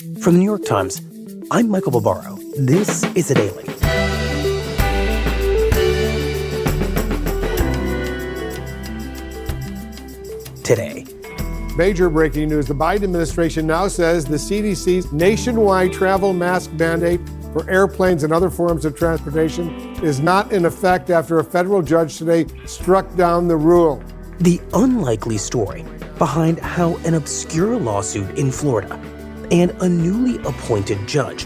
From the New York Times, I'm Michael Barbaro. This is The Daily. Today. Major breaking news. The Biden administration now says the CDC's nationwide travel mask mandate for airplanes and other forms of transportation is not in effect after a federal judge today struck down the rule. The unlikely story behind how an obscure lawsuit in Florida and a newly appointed judge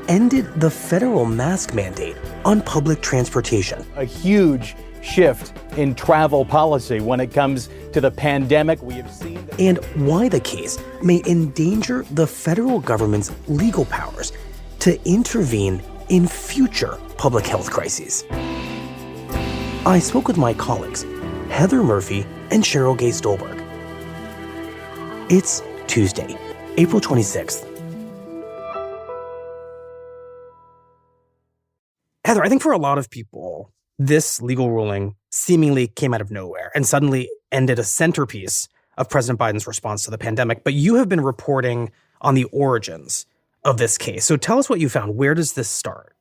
ended the federal mask mandate on public transportation. A huge shift in travel policy when it comes to the pandemic. We have seen and why the case may endanger the federal government's legal powers to intervene in future public health crises. I spoke with my colleagues, Heather Murphy and Cheryl Gay Stolberg. It's Tuesday, April 26th. Heather, I think for a lot of people, this legal ruling seemingly came out of nowhere and suddenly ended a centerpiece of President Biden's response to the pandemic. But you have been reporting on the origins of this case. So tell us what you found. Where does this start?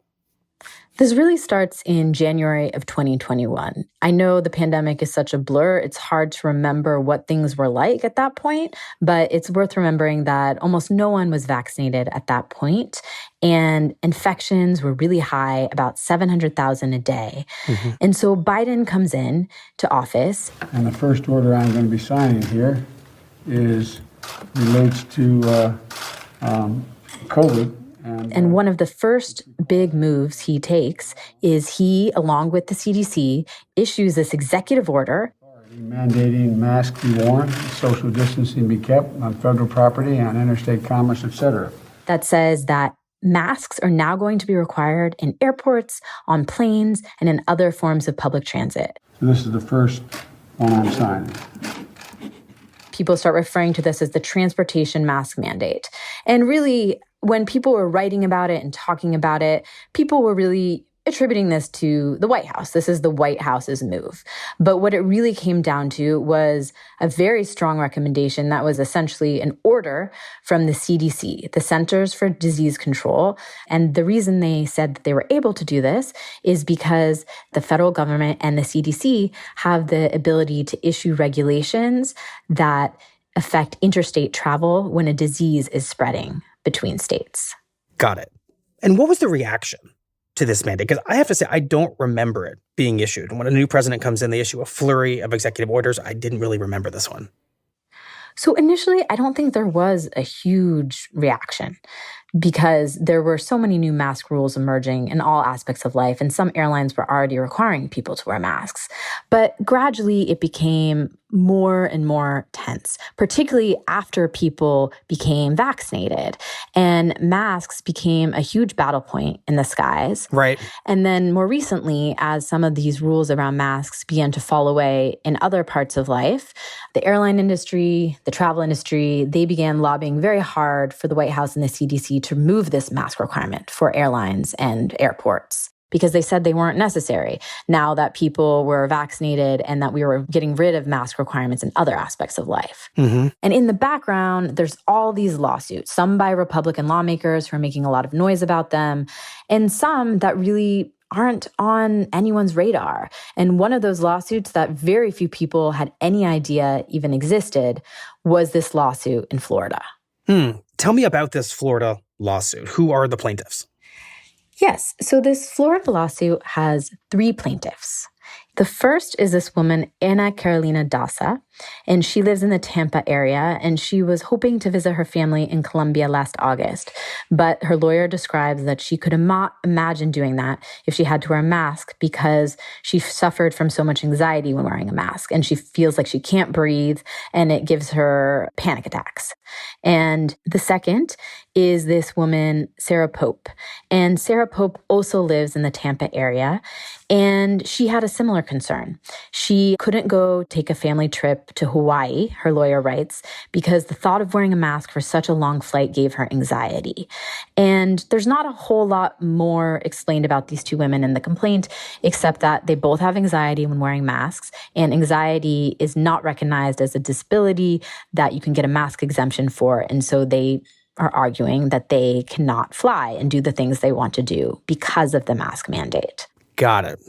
This really starts in January of 2021. I know the pandemic is such a blur. It's hard to remember what things were like at that point, but it's worth remembering that almost no one was vaccinated at that point, and infections were really high, about 700,000 a day. Mm-hmm. And so Biden comes in to office. And the first order I'm going to be signing here relates to COVID. And one of the first big moves he takes is he, along with the CDC, issues this executive order mandating masks be worn, social distancing be kept on federal property, on interstate commerce, etc. That says that masks are now going to be required in airports, on planes, and in other forms of public transit. So this is the first one I'm signing. People start referring to this as the transportation mask mandate. And really, when people were writing about it and talking about it, people were really attributing this to the White House. This is the White House's move. But what it really came down to was a very strong recommendation that was essentially an order from the CDC, the Centers for Disease Control. And the reason they said that they were able to do this is because the federal government and the CDC have the ability to issue regulations that affect interstate travel when a disease is spreading between states. Got it. And what was the reaction to this mandate? Because I have to say, I don't remember it being issued. And when a new president comes in, they issue a flurry of executive orders. I didn't really remember this one. So initially, I don't think there was a huge reaction because there were so many new mask rules emerging in all aspects of life, and some airlines were already requiring people to wear masks. But gradually, it became more and more tense, particularly after people became vaccinated. And masks became a huge battle point in the skies. Right. And then more recently, as some of these rules around masks began to fall away in other parts of life, the airline industry, the travel industry, they began lobbying very hard for the White House and the CDC to remove this mask requirement for airlines and airports, because they said they weren't necessary now that people were vaccinated and that we were getting rid of mask requirements in other aspects of life. Mm-hmm. And in the background, there's all these lawsuits, some by Republican lawmakers who are making a lot of noise about them, and some that really aren't on anyone's radar. And one of those lawsuits that very few people had any idea even existed was this lawsuit in Florida. Tell me about this Florida lawsuit. Who are the plaintiffs? Yes. So this Florida lawsuit has 3 plaintiffs. The first is this woman, Ana Carolina Daza, and she lives in the Tampa area, and she was hoping to visit her family in Colombia last August. But her lawyer describes that she could not imagine doing that if she had to wear a mask because she suffered from so much anxiety when wearing a mask, and she feels like she can't breathe, and it gives her panic attacks. And the second is this woman, Sarah Pope. And Sarah Pope also lives in the Tampa area, and she had a similar concern. She couldn't go take a family trip to Hawaii, her lawyer writes, because the thought of wearing a mask for such a long flight gave her anxiety. And there's not a whole lot more explained about these 2 women in the complaint, except that they both have anxiety when wearing masks, and anxiety is not recognized as a disability that you can get a mask exemption for. And so they are arguing that they cannot fly and do the things they want to do because of the mask mandate. Got it.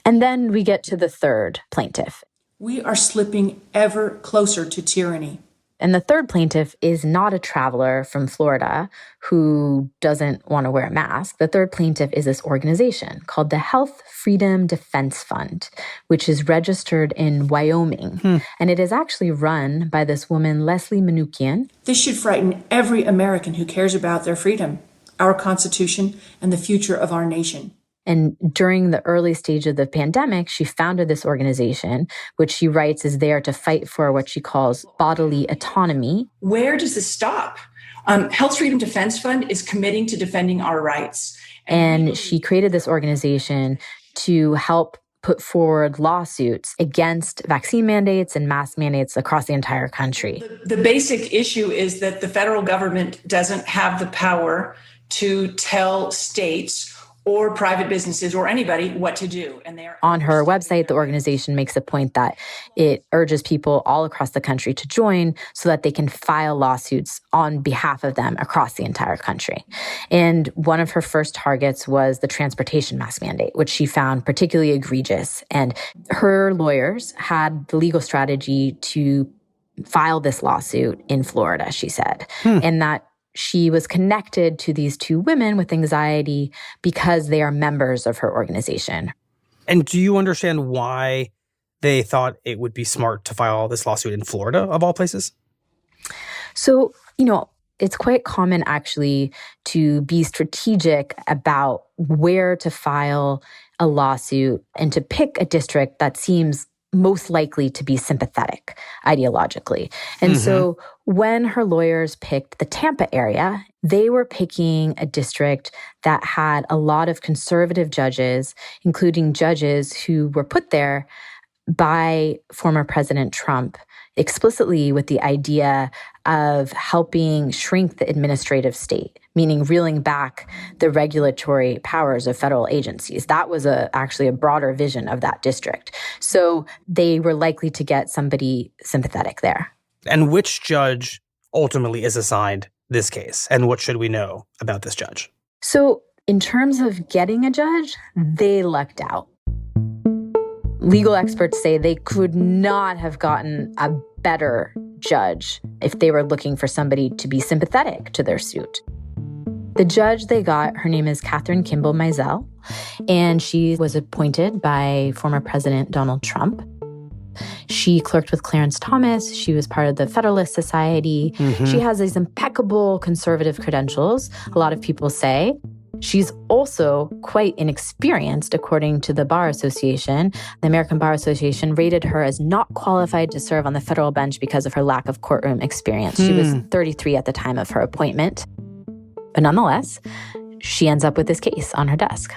And then we get to the third plaintiff. We are slipping ever closer to tyranny. And the third plaintiff is not a traveler from Florida who doesn't want to wear a mask. The third plaintiff is this organization called the Health Freedom Defense Fund, which is registered in Wyoming. And it is actually run by this woman, Leslie Manookian. This should frighten every American who cares about their freedom, our Constitution, and the future of our nation. And during the early stage of the pandemic, she founded this organization, which she writes is there to fight for what she calls bodily autonomy. Where does this stop? Health Freedom Defense Fund is committing to defending our rights. And she created this organization to help put forward lawsuits against vaccine mandates and mask mandates across the entire country. The basic issue is that the federal government doesn't have the power to tell states or private businesses or anybody what to do. And they're on her website, the organization makes a point that it urges people all across the country to join so that they can file lawsuits on behalf of them across the entire country. And one of her first targets was the transportation mask mandate, which she found particularly egregious. And her lawyers had the legal strategy to file this lawsuit in Florida, she said, and that she was connected to these two women with anxiety because they are members of her organization. And do you understand why they thought it would be smart to file this lawsuit in Florida, of all places? So, it's quite common actually to be strategic about where to file a lawsuit and to pick a district that seems most likely to be sympathetic ideologically. And so when her lawyers picked the Tampa area, they were picking a district that had a lot of conservative judges, including judges who were put there by former President Trump explicitly with the idea of helping shrink the administrative state, meaning reeling back the regulatory powers of federal agencies. That was actually a broader vision of that district. So they were likely to get somebody sympathetic there. And which judge ultimately is assigned this case? And what should we know about this judge? So in terms of getting a judge, they lucked out. Legal experts say they could not have gotten a better judge if they were looking for somebody to be sympathetic to their suit. The judge they got, her name is Kathryn Kimball Mizell, and she was appointed by former President Donald Trump. She clerked with Clarence Thomas. She was part of the Federalist Society. She has these impeccable conservative credentials, a lot of people say. She's also quite inexperienced, according to the Bar Association. The American Bar Association rated her as not qualified to serve on the federal bench because of her lack of courtroom experience. She was 33 at the time of her appointment. But nonetheless, she ends up with this case on her desk.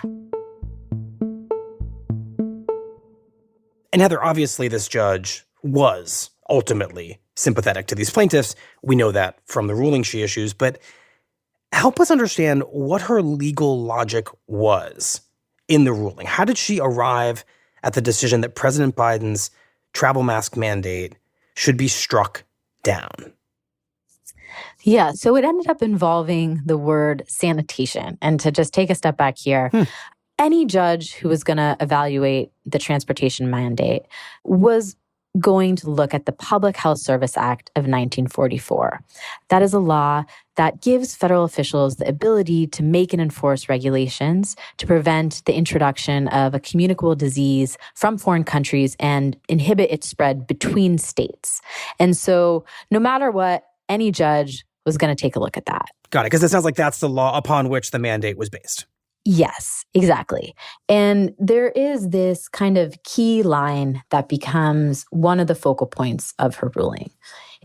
And Heather, obviously this judge was ultimately sympathetic to these plaintiffs. We know that from the ruling she issues, but help us understand what her legal logic was in the ruling. How did she arrive at the decision that President Biden's travel mask mandate should be struck down? Yeah, so it ended up involving the word sanitation. And to just take a step back here, any judge who was going to evaluate the transportation mandate was going to look at the Public Health Service Act of 1944. That is a law that gives federal officials the ability to make and enforce regulations to prevent the introduction of a communicable disease from foreign countries and inhibit its spread between states. And so no matter what, any judge was going to take a look at that. Got it, because it sounds like that's the law upon which the mandate was based. Yes, exactly. And there is this kind of key line that becomes one of the focal points of her ruling.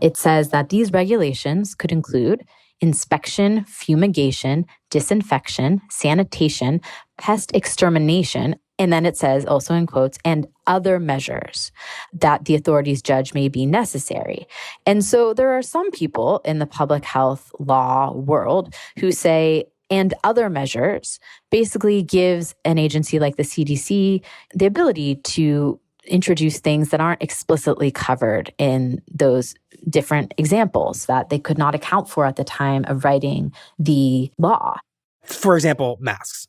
It says that these regulations could include inspection, fumigation, disinfection, sanitation, pest extermination, and then it says, also in quotes, and other measures that the authorities judge may be necessary. And so there are some people in the public health law world who say, and other measures basically gives an agency like the CDC the ability to introduce things that aren't explicitly covered in those different examples that they could not account for at the time of writing the law. For example, masks.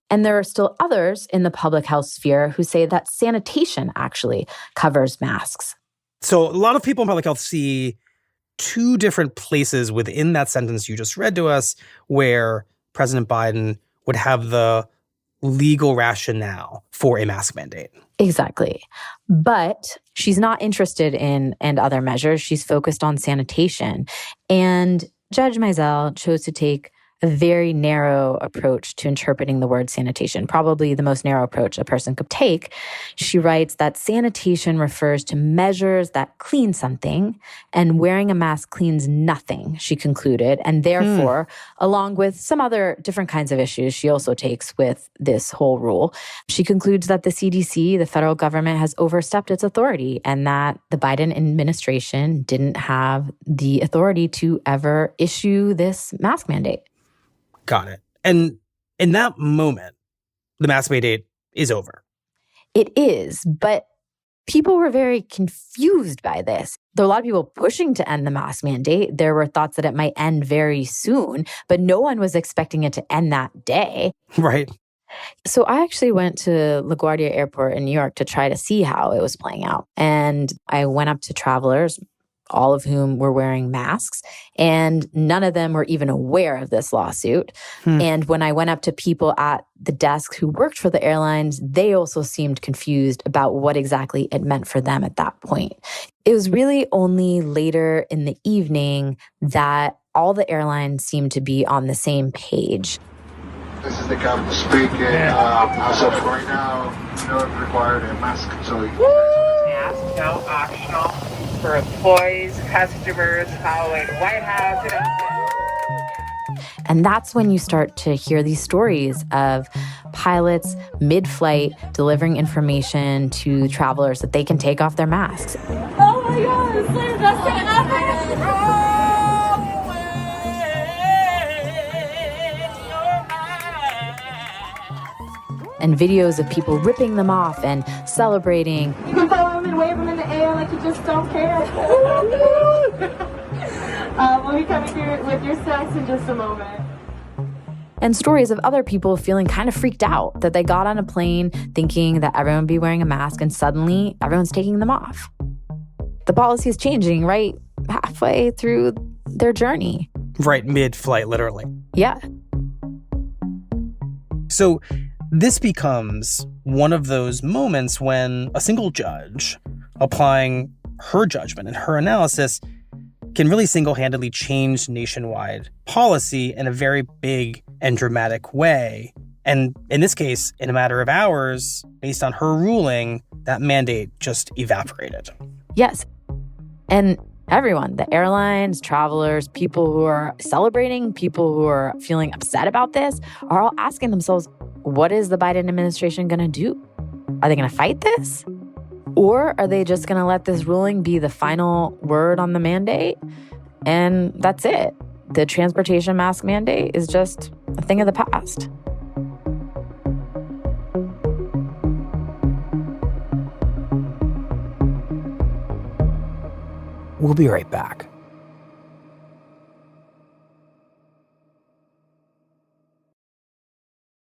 And there are still others in the public health sphere who say that sanitation actually covers masks. So a lot of people in public health see two different places within that sentence you just read to us where President Biden would have the legal rationale for a mask mandate. Exactly. But she's not interested in other measures. She's focused on sanitation. And Judge Mizell chose to take a very narrow approach to interpreting the word sanitation, probably the most narrow approach a person could take. She writes that sanitation refers to measures that clean something, and wearing a mask cleans nothing, she concluded. And therefore, along with some other different kinds of issues she also takes with this whole rule, she concludes that the CDC, the federal government, has overstepped its authority and that the Biden administration didn't have the authority to ever issue this mask mandate. Got it. And in that moment, the mask mandate is over. It is, but people were very confused by this. There are a lot of people pushing to end the mask mandate. There were thoughts that it might end very soon, but no one was expecting it to end that day. Right. So I actually went to LaGuardia Airport in New York to try to see how it was playing out. And I went up to travelers, all of whom were wearing masks, and none of them were even aware of this lawsuit. And when I went up to people at the desk who worked for the airlines, they also seemed confused about what exactly it meant for them at that point. It was really only later in the evening that all the airlines seemed to be on the same page. This is the captain speaking. As of right now, no one required a mask, so Mask now optional for employees, customers following White House. And that's when you start to hear these stories of pilots mid-flight delivering information to travelers that they can take off their masks. Oh my God, it's like the best thing ever! And videos of people ripping them off and celebrating. You can follow them and wave them in the air like you just don't care. We'll be coming through with your snacks in just a moment. And stories of other people feeling kind of freaked out that they got on a plane thinking that everyone would be wearing a mask and suddenly everyone's taking them off. The policy is changing right halfway through their journey. Right, mid-flight, literally. Yeah. So this becomes one of those moments when a single judge applying her judgment and her analysis can really single-handedly change nationwide policy in a very big and dramatic way. And in this case, in a matter of hours, based on her ruling, that mandate just evaporated. Yes. And everyone, the airlines, travelers, people who are celebrating, people who are feeling upset about this, are all asking themselves, what is the Biden administration going to do? Are they going to fight this? Or are they just going to let this ruling be the final word on the mandate? And that's it. The transportation mask mandate is just a thing of the past. We'll be right back.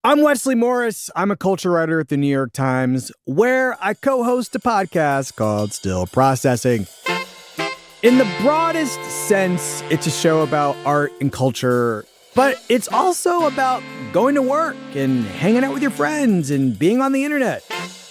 I'm Wesley Morris. I'm a culture writer at the New York Times, where I co-host a podcast called Still Processing. In the broadest sense, it's a show about art and culture, but it's also about going to work and hanging out with your friends and being on the internet.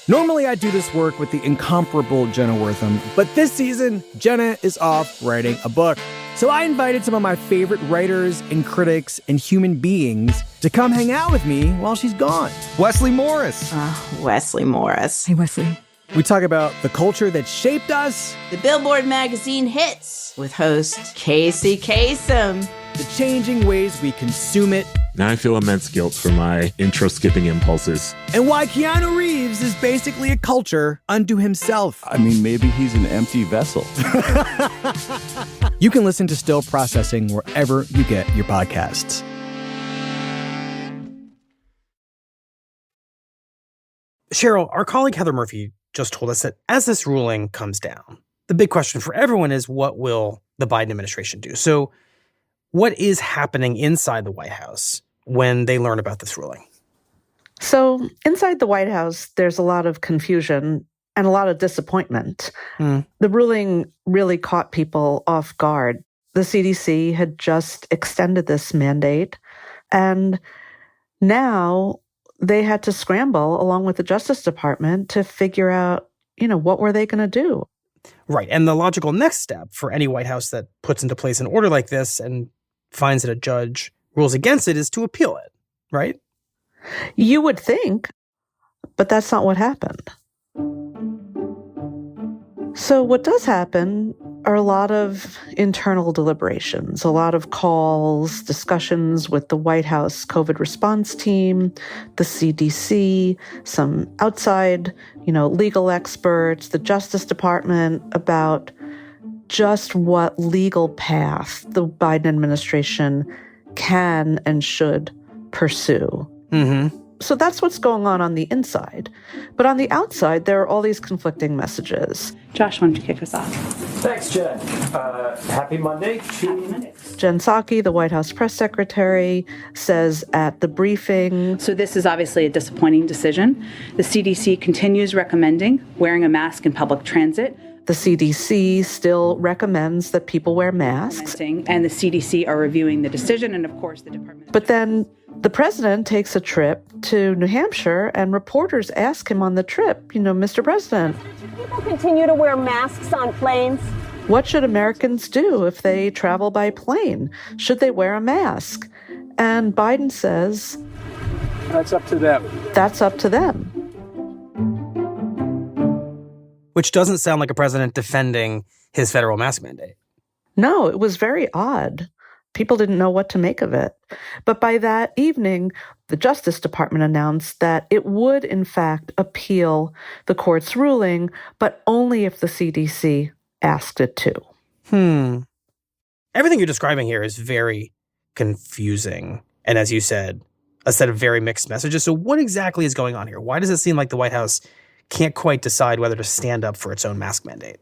Normally, I do this work with the incomparable Jenna Wortham, but this season, Jenna is off writing a book. So I invited some of my favorite writers and critics and human beings to come hang out with me while she's gone. Wesley Morris. Wesley Morris. Hey, Wesley. We talk about the culture that shaped us. The Billboard magazine hits with host Casey Kasem. The changing ways we consume it. Now I feel immense guilt for my intro-skipping impulses. And why Keanu Reeves is basically a culture unto himself. I mean, maybe he's an empty vessel. You can listen to Still Processing wherever you get your podcasts. Cheryl, our colleague Heather Murphy just told us that as this ruling comes down, the big question for everyone is, what will the Biden administration do? So what is happening inside the White House when they learn about this ruling? So inside the White House, there's a lot of confusion and a lot of disappointment. The ruling really caught people off guard. The CDC had just extended this mandate, and now they had to scramble along with the Justice Department to figure out, what were they going to do? Right. And the logical next step for any White House that puts into place an order like this and finds that a judge rules against it is to appeal it, right? You would think, but that's not what happened. So what does happen are a lot of internal deliberations, a lot of calls, discussions with the White House COVID response team, the CDC, some outside, legal experts, the Justice Department about just what legal path the Biden administration can and should pursue. Mm-hmm. So that's what's going on the inside. But on the outside, there are all these conflicting messages. Josh, why don't you kick us off? Thanks, Jen. Happy Monday. Jen Psaki, the White House press secretary, says at the briefing... So this is obviously a disappointing decision. The CDC continues recommending wearing a mask in public transit. The CDC still recommends that people wear masks. And the CDC are reviewing the decision, and of course the department... But then the president takes a trip to New Hampshire, and reporters ask him on the trip, Mr. President, should people continue to wear masks on planes? What should Americans do if they travel by plane? Should they wear a mask? And Biden says, that's up to them. That's up to them. Which doesn't sound like a president defending his federal mask mandate. No, it was very odd. People didn't know what to make of it. But by that evening, the Justice Department announced that it would, in fact, appeal the court's ruling, but only if the CDC asked it to. Everything you're describing here is very confusing. And as you said, a set of very mixed messages. So what exactly is going on here? Why does it seem like the White House can't quite decide whether to stand up for its own mask mandate?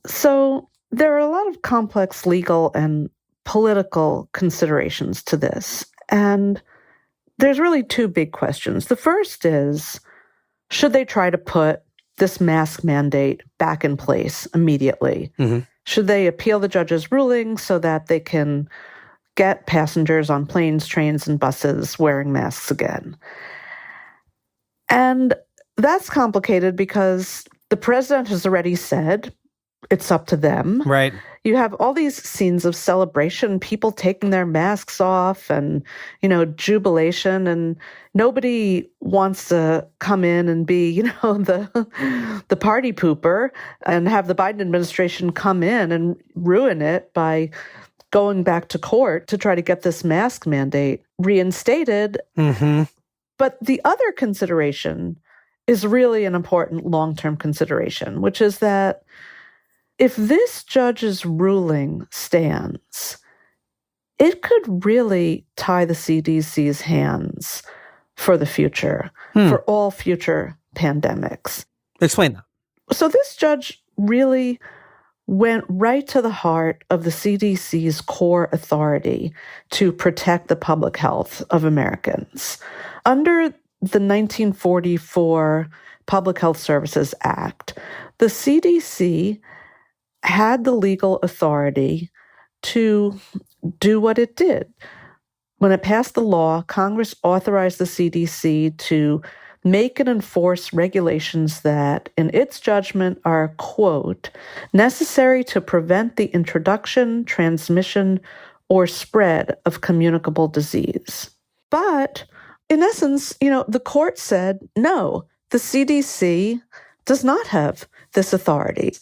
So there are a lot of complex legal and political considerations to this. And there's really two big questions. The first is, should they try to put this mask mandate back in place immediately? Mm-hmm. Should they appeal the judge's ruling so that they can get passengers on planes, trains, and buses wearing masks again? And that's complicated because the president has already said it's up to them. Right. You have all these scenes of celebration, people taking their masks off and, jubilation, and nobody wants to come in and be, the party pooper and have the Biden administration come in and ruin it by going back to court to try to get this mask mandate reinstated. Mm-hmm. But the other consideration is really an important long-term consideration, which is that if this judge's ruling stands, it could really tie the CDC's hands for the future, for all future pandemics. Explain that. So this judge really went right to the heart of the CDC's core authority to protect the public health of Americans. Under the 1944 Public Health Services Act, the CDC had the legal authority to do what it did. When it passed the law, Congress authorized the CDC to make and enforce regulations that, in its judgment, are, quote, necessary to prevent the introduction, transmission, or spread of communicable disease. But in essence, the court said, no, the CDC does not have this authority.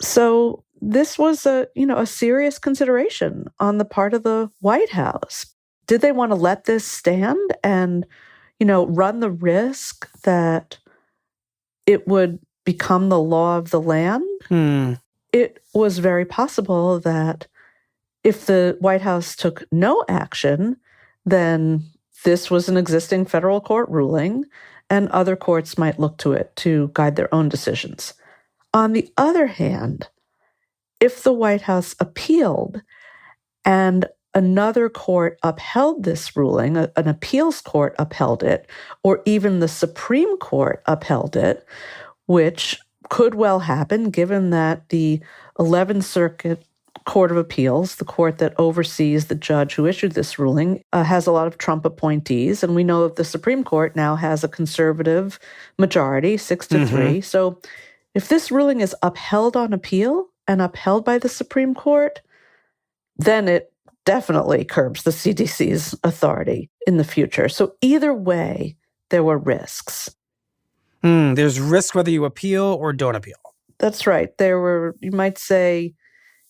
So this was a serious consideration on the part of the White House. Did they want to let this stand and, run the risk that it would become the law of the land? It was very possible that if the White House took no action, then this was an existing federal court ruling, and other courts might look to it to guide their own decisions. On the other hand, if the White House appealed and another court upheld this ruling, an appeals court upheld it, or even the Supreme Court upheld it, which could well happen given that the 11th Circuit Court of Appeals, the court that oversees the judge who issued this ruling, has a lot of Trump appointees. And we know that the Supreme Court now has a conservative majority, 6-3. So if this ruling is upheld on appeal and upheld by the Supreme Court, then it definitely curbs the CDC's authority in the future. So either way, there were risks. There's risk whether you appeal or don't appeal. That's right. There were, you might say,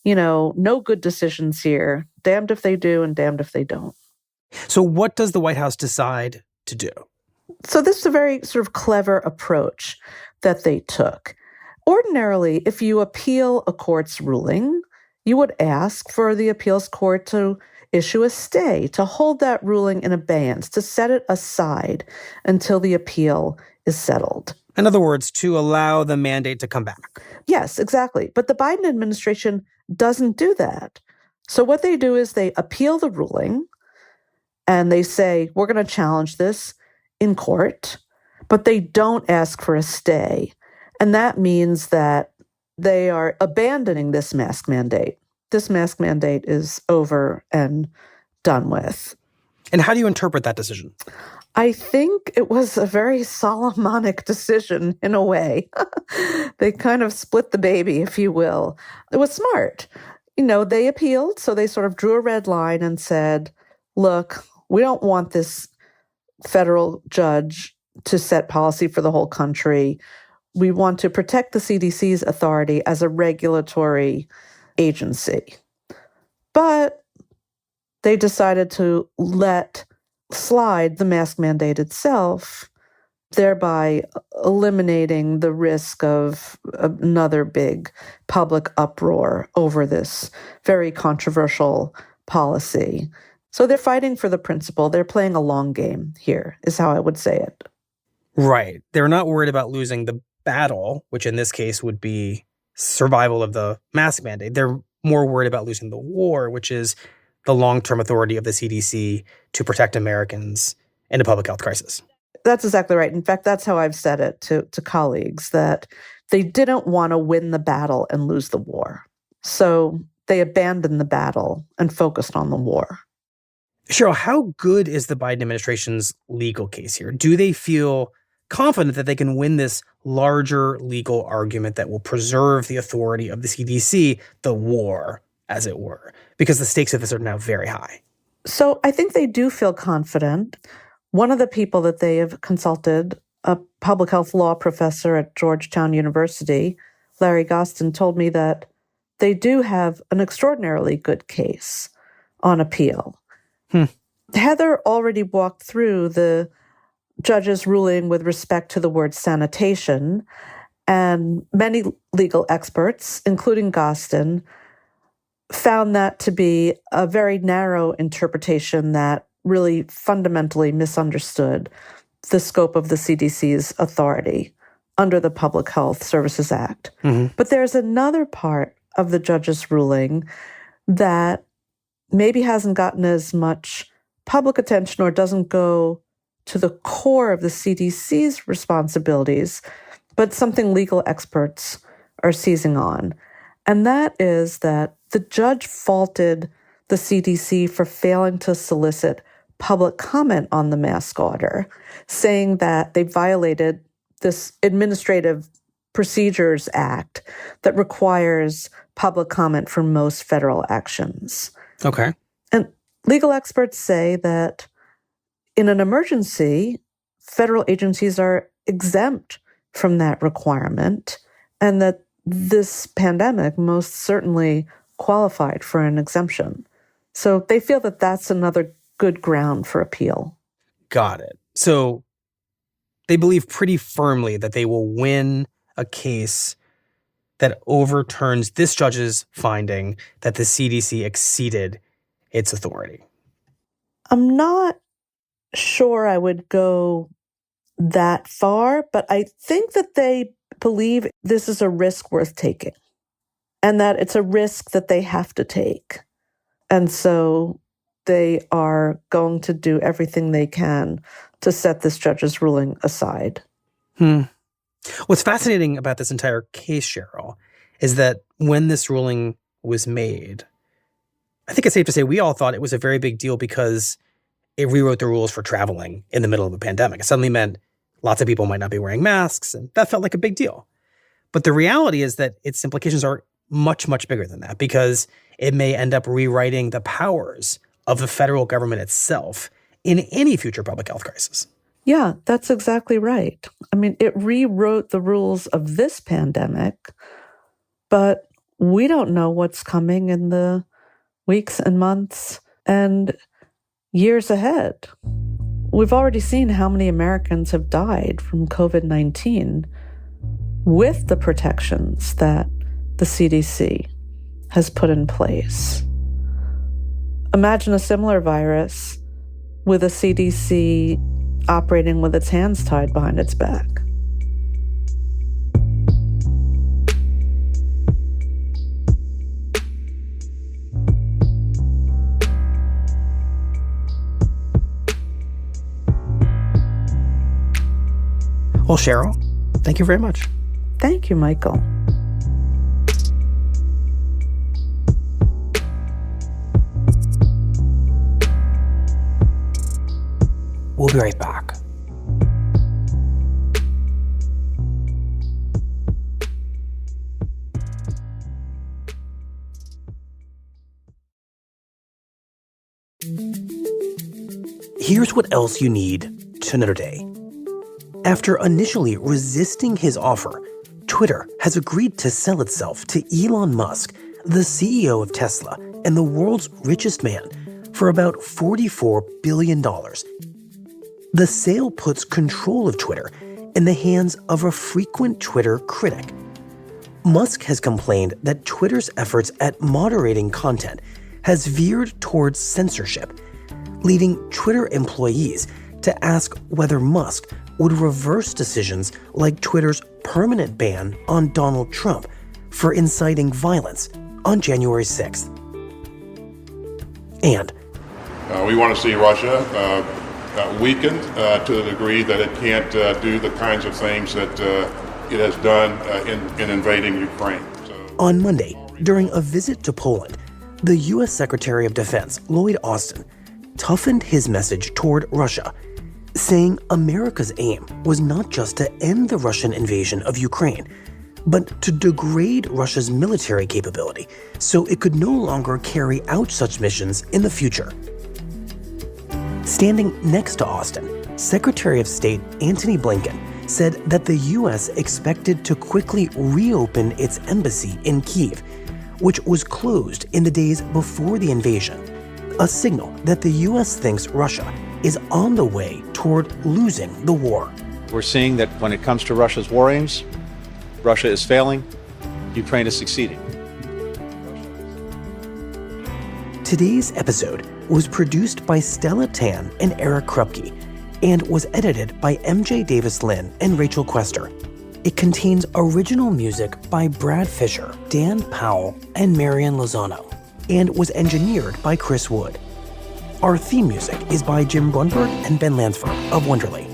no good decisions here. Damned if they do and damned if they don't. So what does the White House decide to do? So this is a very sort of clever approach that they took. Ordinarily, if you appeal a court's ruling, you would ask for the appeals court to issue a stay, to hold that ruling in abeyance, to set it aside until the appeal is settled. In other words, to allow the mandate to come back. Yes, exactly. But the Biden administration doesn't do that. So what they do is they appeal the ruling and they say, we're going to challenge this in court, but they don't ask for a stay. And that means that they are abandoning this mask mandate. This mask mandate is over and done with. And how do you interpret that decision? I think it was a very Solomonic decision in a way. They kind of split the baby, if you will. It was smart. They appealed, so they sort of drew a red line and said, look, we don't want this federal judge to set policy for the whole country. We want to protect the CDC's authority as a regulatory agency. But they decided to let slide the mask mandate itself, thereby eliminating the risk of another big public uproar over this very controversial policy. So they're fighting for the principle. They're playing a long game here, is how I would say it. Right. They're not worried about losing the battle, which in this case would be survival of the mask mandate. They're more worried about losing the war, which is the long-term authority of the CDC to protect Americans in a public health crisis. That's exactly right. In fact, that's how I've said it to colleagues, that they didn't want to win the battle and lose the war. So they abandoned the battle and focused on the war. Cheryl, how good is the Biden administration's legal case here? Do they feel confident that they can win this larger legal argument that will preserve the authority of the CDC, the war, as it were? Because the stakes of this are now very high. So I think they do feel confident. One of the people that they have consulted, a public health law professor at Georgetown University, Larry Gostin, told me that they do have an extraordinarily good case on appeal. Heather already walked through the judge's ruling with respect to the word sanitation, and many legal experts, including Gostin, found that to be a very narrow interpretation that really fundamentally misunderstood the scope of the CDC's authority under the Public Health Services Act. But there's another part of the judge's ruling that maybe hasn't gotten as much public attention or doesn't go to the core of the CDC's responsibilities, but something legal experts are seizing on. And that is that the judge faulted the CDC for failing to solicit public comment on the mask order, saying that they violated this Administrative Procedures Act that requires public comment for most federal actions. Okay. And legal experts say that in an emergency, federal agencies are exempt from that requirement, and that this pandemic most certainly qualified for an exemption. So they feel that that's another good ground for appeal. Got it. So they believe pretty firmly that they will win a case that overturns this judge's finding that the CDC exceeded its authority. I'm not sure I would go that far, but I think that they believe this is a risk worth taking and that it's a risk that they have to take. And so they are going to do everything they can to set this judge's ruling aside. What's fascinating about this entire case, Cheryl, is that when this ruling was made, I think it's safe to say we all thought it was a very big deal because it rewrote the rules for traveling in the middle of a pandemic. It suddenly meant lots of people might not be wearing masks, and that felt like a big deal. But the reality is that its implications are much, much bigger than that because it may end up rewriting the powers of the federal government itself in any future public health crisis. Yeah, that's exactly right. I mean, it rewrote the rules of this pandemic, but we don't know what's coming in the weeks and months and years ahead. We've already seen how many Americans have died from COVID-19 with the protections that the CDC has put in place. Imagine a similar virus with a CDC operating with its hands tied behind its back. Well, Cheryl, thank you very much. Thank you, Michael. We'll be right back. Here's what else you need to know today. After initially resisting his offer, Twitter has agreed to sell itself to Elon Musk, the CEO of Tesla and the world's richest man, for about $44 billion. The sale puts control of Twitter in the hands of a frequent Twitter critic. Musk has complained that Twitter's efforts at moderating content has veered towards censorship, leading Twitter employees to ask whether Musk would reverse decisions like Twitter's permanent ban on Donald Trump for inciting violence on January 6th. And we want to see Russia weakened to the degree that it can't do the kinds of things that it has done in invading Ukraine. On Monday, during a visit to Poland, the U.S. Secretary of Defense, Lloyd Austin, toughened his message toward Russia, saying America's aim was not just to end the Russian invasion of Ukraine, but to degrade Russia's military capability so it could no longer carry out such missions in the future. Standing next to Austin, Secretary of State Antony Blinken said that the U.S. expected to quickly reopen its embassy in Kyiv, which was closed in the days before the invasion, a signal that the U.S. thinks Russia is on the way toward losing the war. We're seeing that when it comes to Russia's war aims, Russia is failing, Ukraine is succeeding. Today's episode was produced by Stella Tan and Eric Krupke and was edited by MJ Davis Lynn and Rachel Quester. It contains original music by Brad Fisher, Dan Powell, and Marian Lozano, and was engineered by Chris Wood. Our theme music is by Jim Brunberg and Ben Lansford of Wonderly.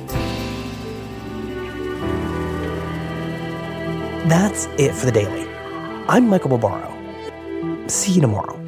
That's it for the Daily. I'm Michael Barbaro. See you tomorrow.